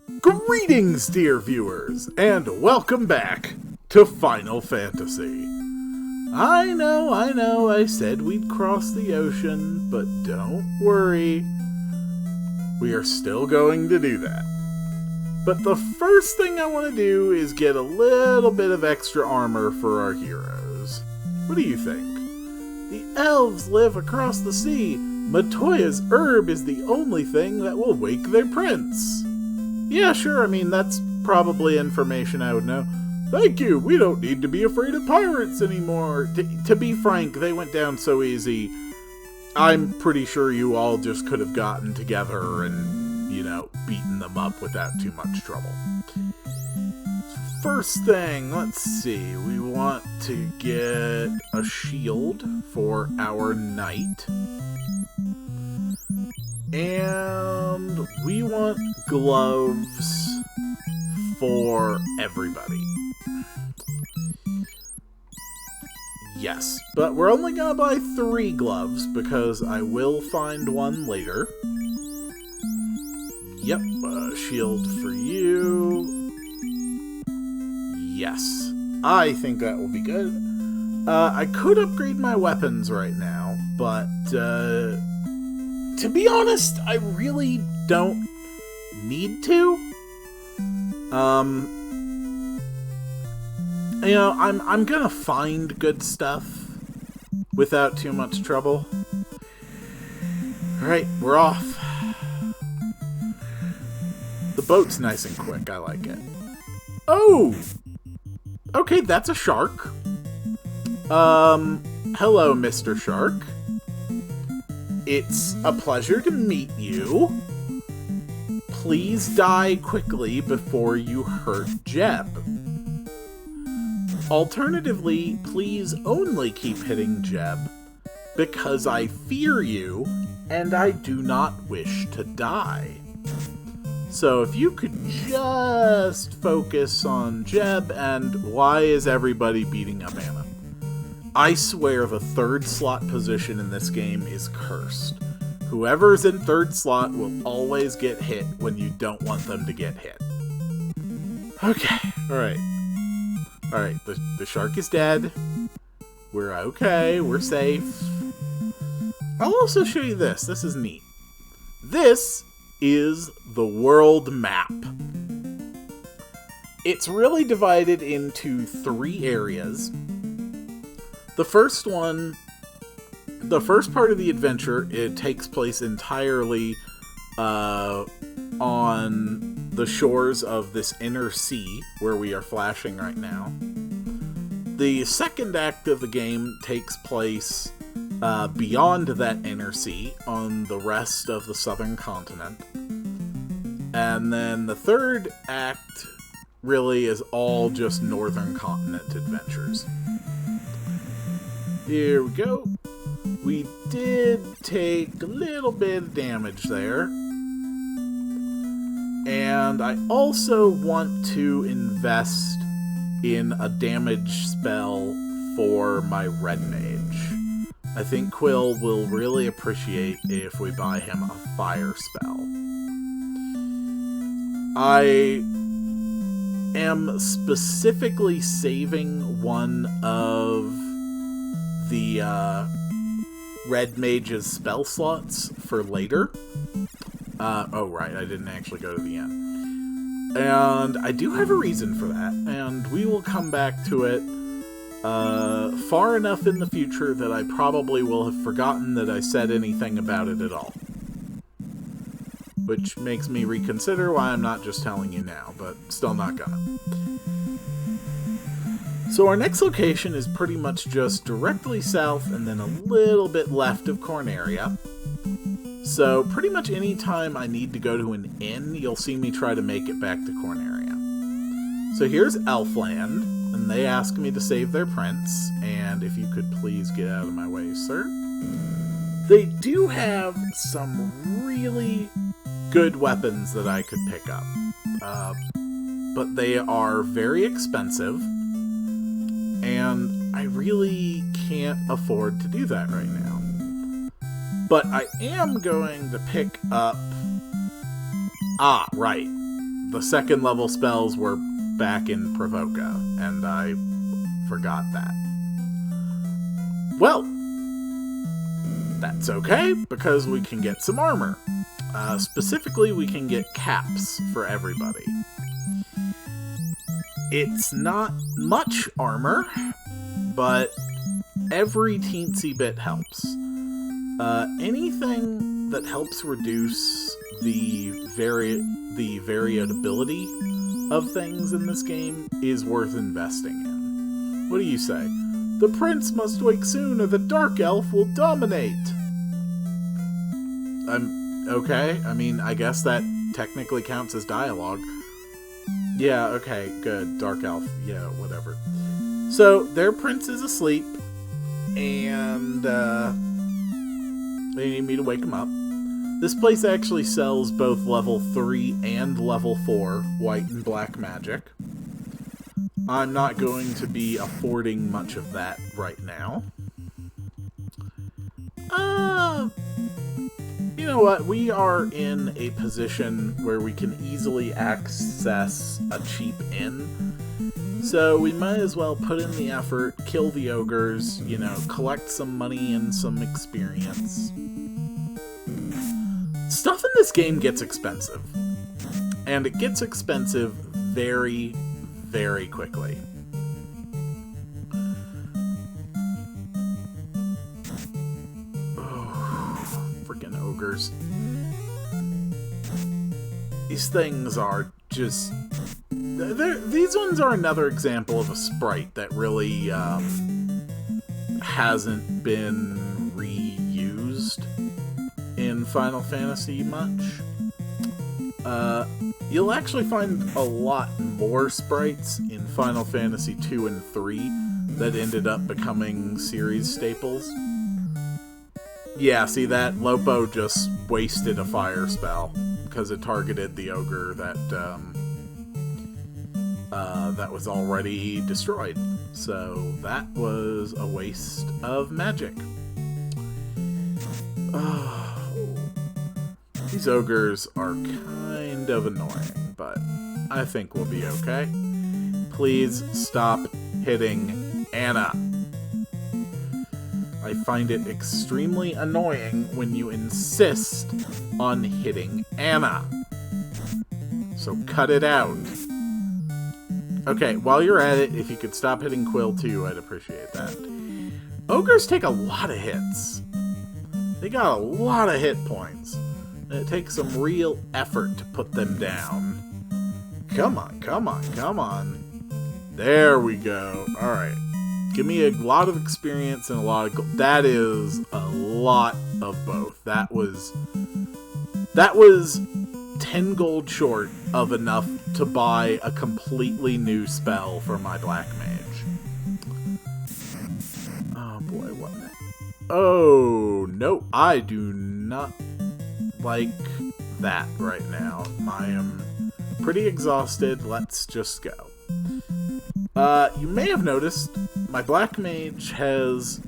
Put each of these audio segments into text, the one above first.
Greetings, dear viewers, and welcome back to Final Fantasy. I know, I said we'd cross the ocean, but don't worry. We are still going to do that. But the first thing I want to do is get a little bit of extra armor for our heroes. What do you think? The elves live across the sea. Matoya's herb is the only thing that will wake their prince. Yeah, sure, I mean, that's probably information I would know. Thank you, we don't need to be afraid of pirates anymore. To be frank, they went down so easy. I'm pretty sure you all just could have gotten together and, beaten them up without too much trouble. First thing, let's see, we want to get a shield for our knight. And we want gloves for everybody. Yes, but we're only gonna buy 3 gloves because I will find one later. Yep, shield for you. Yes, I think that will be good. I could upgrade my weapons right now, but to be honest, I really don't need to. I'm gonna find good stuff without too much trouble. Alright, we're off. The boat's nice and quick, I like it. Oh! Okay, that's a shark. Hello, Mr. Shark. It's a pleasure to meet you. Please die quickly before you hurt Jeb. Alternatively, please only keep hitting Jeb, because I fear you, and I do not wish to die. So if you could just focus on Jeb, and why is everybody beating up Anna? I swear the 3rd slot position in this game is cursed. Whoever's in 3rd slot will always get hit when you don't want them to get hit. Okay, alright. Alright, the shark is dead. We're okay, we're safe. I'll also show you this. This is neat. This is the world map. It's really divided into 3 areas. The first one, the first part of the adventure, it takes place entirely on the shores of this inner sea where we are flashing right now. The second act of the game takes place beyond that inner sea on the rest of the southern continent. And then the third act really is all just northern continent adventures. Here we go. We did take a little bit of damage there. And I also want to invest in a damage spell for my red mage. I think Quill will really appreciate if we buy him a fire spell. I am specifically saving one of the red mage's spell slots for later. Oh right, I didn't actually go to the end. And I do have a reason for that, and we will come back to it far enough in the future that I probably will have forgotten that I said anything about it at all. Which makes me reconsider why I'm not just telling you now, but still not gonna. So our next location is pretty much just directly south and then a little bit left of Corneria. So pretty much any time I need to go to an inn, you'll see me try to make it back to Corneria. So here's Elfland, and they ask me to save their prince, and if you could please get out of my way, sir. They do have some really good weapons that I could pick up, but they are very expensive, and I really can't afford to do that right now. But I am going to pick up... Ah, right. the second level spells were back in Provoca, and I forgot that. Well, that's okay, because we can get some armor. Specifically, we can get caps for everybody. It's not much armor, but every teensy bit helps. Anything that helps reduce the variability of things in this game is worth investing in. What do you say? The prince must wake soon or the dark elf will dominate. Okay, I mean, I guess that technically counts as dialogue. Yeah, okay, good. Dark elf. Yeah, whatever. So, their prince is asleep, and they need me to wake him up. This place actually sells both level 3 and level 4 white and black magic. I'm not going to be affording much of that right now. You know what? We are in a position where we can easily access a cheap inn. So we might as well put in the effort, kill the ogres, you know, collect some money and some experience. Stuff in this game gets expensive. And it gets expensive very, very quickly. Ogres. These things are just... These ones are another example of a sprite that really hasn't been reused in Final Fantasy much. You'll actually find a lot more sprites in Final Fantasy 2 and 3 that ended up becoming series staples. Yeah, see that? Lopo just wasted a fire spell because it targeted the ogre that that was already destroyed. So that was a waste of magic. These ogres are kind of annoying, but I think we'll be okay. Please stop hitting Anna. I find it extremely annoying when you insist on hitting Anna. So cut it out. Okay, while you're at it, if you could stop hitting Quill too, I'd appreciate that. Ogres take a lot of hits. They got a lot of hit points. And it takes some real effort to put them down. Come on, come on, come on. There we go. Alright. Give me a lot of experience and a lot of gold. That is a lot of both. That was 10 gold short of enough to buy a completely new spell for my black mage. Oh boy, what next? Oh, no, I do not like that right now. I am pretty exhausted. Let's just go. You may have noticed my black mage has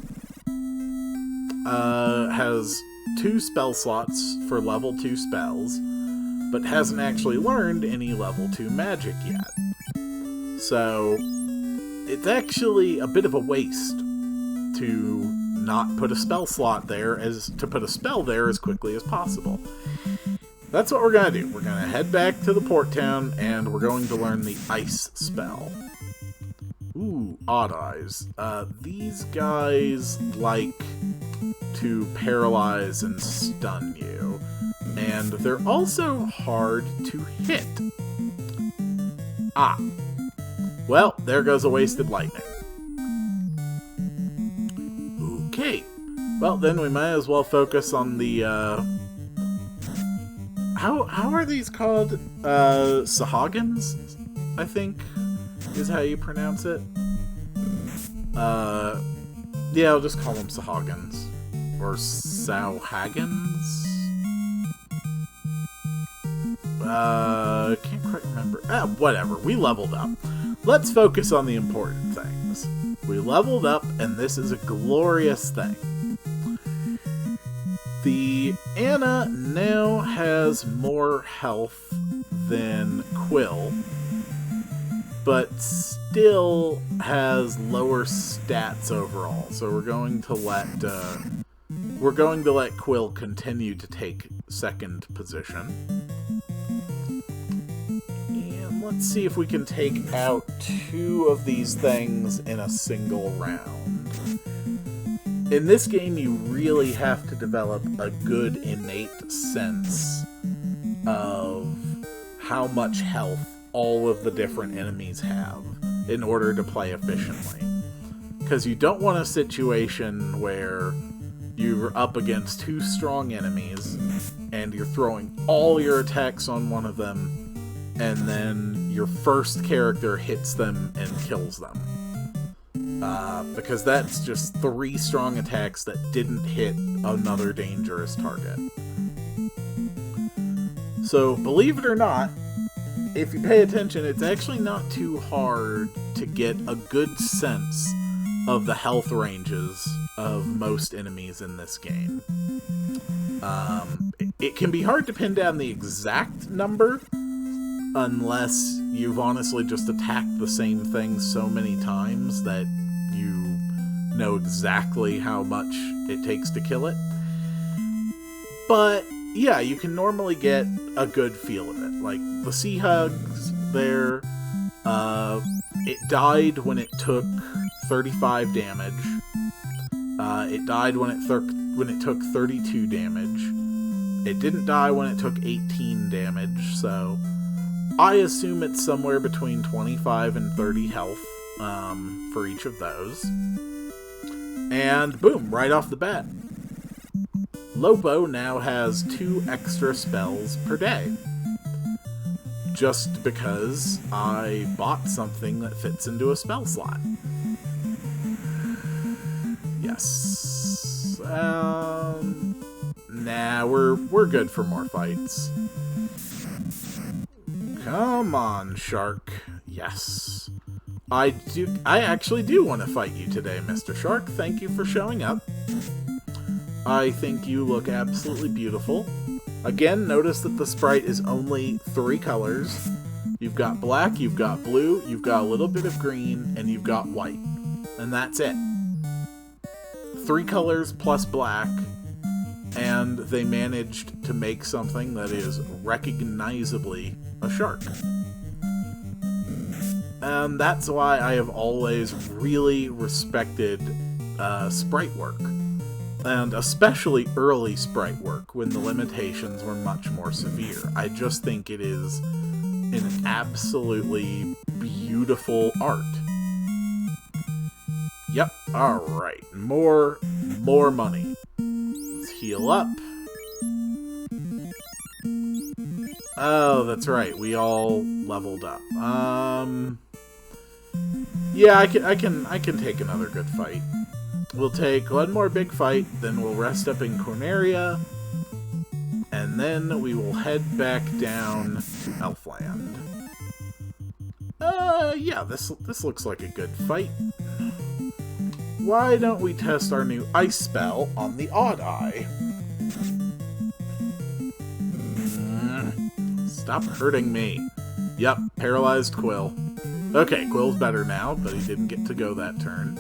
2 spell slots for level 2 spells, but hasn't actually learned any level 2 magic yet. So it's actually a bit of a waste to not put a spell slot there to put a spell there as quickly as possible. That's what we're gonna do. We're gonna head back to the port town and we're going to learn the ice spell. Ooh, Odd Eyes. These guys like to paralyze and stun you. And they're also hard to hit. Ah. Well, there goes a wasted lightning. Okay. Well, then we might as well focus on the, How are these called? Sahagins, I think, is how you pronounce it. Yeah, I'll just call them Sahagins. Or Sauhagins? Can't quite remember. Whatever, we leveled up. Let's focus on the important things. We leveled up, and this is a glorious thing. The Anna now has more health than Quill, but still has lower stats overall. So we're going to let Quill continue to take second position. And let's see if we can take out 2 of these things in a single round. In this game, you really have to develop a good innate sense of how much health all of the different enemies have in order to play efficiently. Because you don't want a situation where you're up against 2 strong enemies and you're throwing all your attacks on one of them, and then your first character hits them and kills them. Because that's just 3 strong attacks that didn't hit another dangerous target. So, believe it or not, if you pay attention, it's actually not too hard to get a good sense of the health ranges of most enemies in this game. It can be hard to pin down the exact number unless you've honestly just attacked the same thing so many times that you know exactly how much it takes to kill it. But yeah, you can normally get a good feel of it. Like, the Sea Hugs there, it died when it took 35 damage. It died when it took 32 damage. It didn't die when it took 18 damage, so I assume it's somewhere between 25 and 30 health for each of those. And boom, right off the bat, Lopo now has 2 extra spells per day. Just because I bought something that fits into a spell slot. Yes. Nah, we're good for more fights. Come on, Shark. Yes. I actually do want to fight you today, Mr. Shark. Thank you for showing up. I think you look absolutely beautiful. Again, notice that the sprite is only 3 colors. You've got black, you've got blue, you've got a little bit of green, and you've got white. And that's it. 3 colors plus black, and they managed to make something that is recognizably a shark. And that's why I have always really respected sprite work. And especially early sprite work, when the limitations were much more severe. I just think it is an absolutely beautiful art. Yep, alright. More money. Let's heal up. Oh, that's right. We all leveled up. Yeah, I can take another good fight. We'll take one more big fight, then we'll rest up in Corneria, and then we will head back down to Elfland. Yeah, this looks like a good fight. Why don't we test our new ice spell on the Odd Eye? Stop hurting me. Yep, paralyzed Quill. Okay, Quill's better now, but he didn't get to go that turn.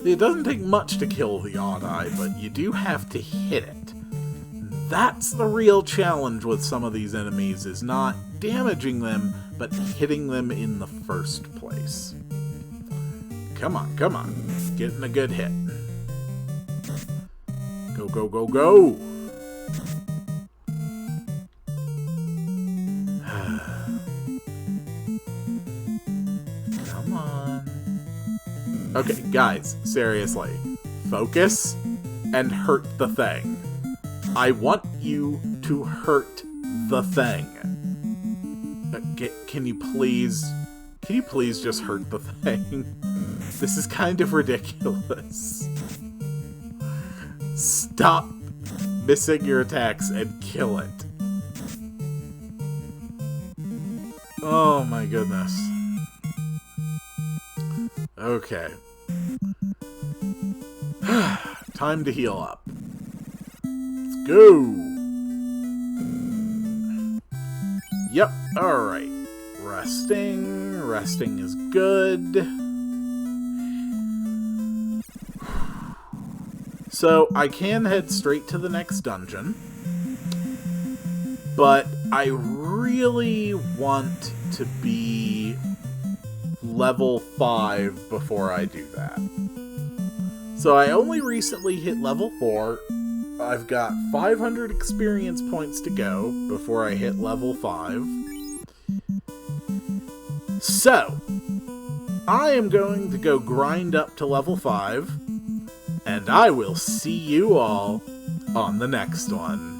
It doesn't take much to kill the Odd Eye, but you do have to hit it. That's the real challenge with some of these enemies, is not damaging them, but hitting them in the first place. Come on, come on. Getting a good hit. Go, go, go, go! Come on. Okay, guys, seriously. Focus and hurt the thing. I want you to hurt the thing. Can you please just hurt the thing? This is kind of ridiculous. Stop missing your attacks and kill it. Oh my goodness. Okay. Time to heal up. Let's go! Yep, alright. Resting. Resting is good. So, I can head straight to the next dungeon. But I really want to be level 5 before I do that. So I only recently hit level 4. I've got 500 experience points to go before I hit level 5. So, I am going to go grind up to level 5, and I will see you all on the next one.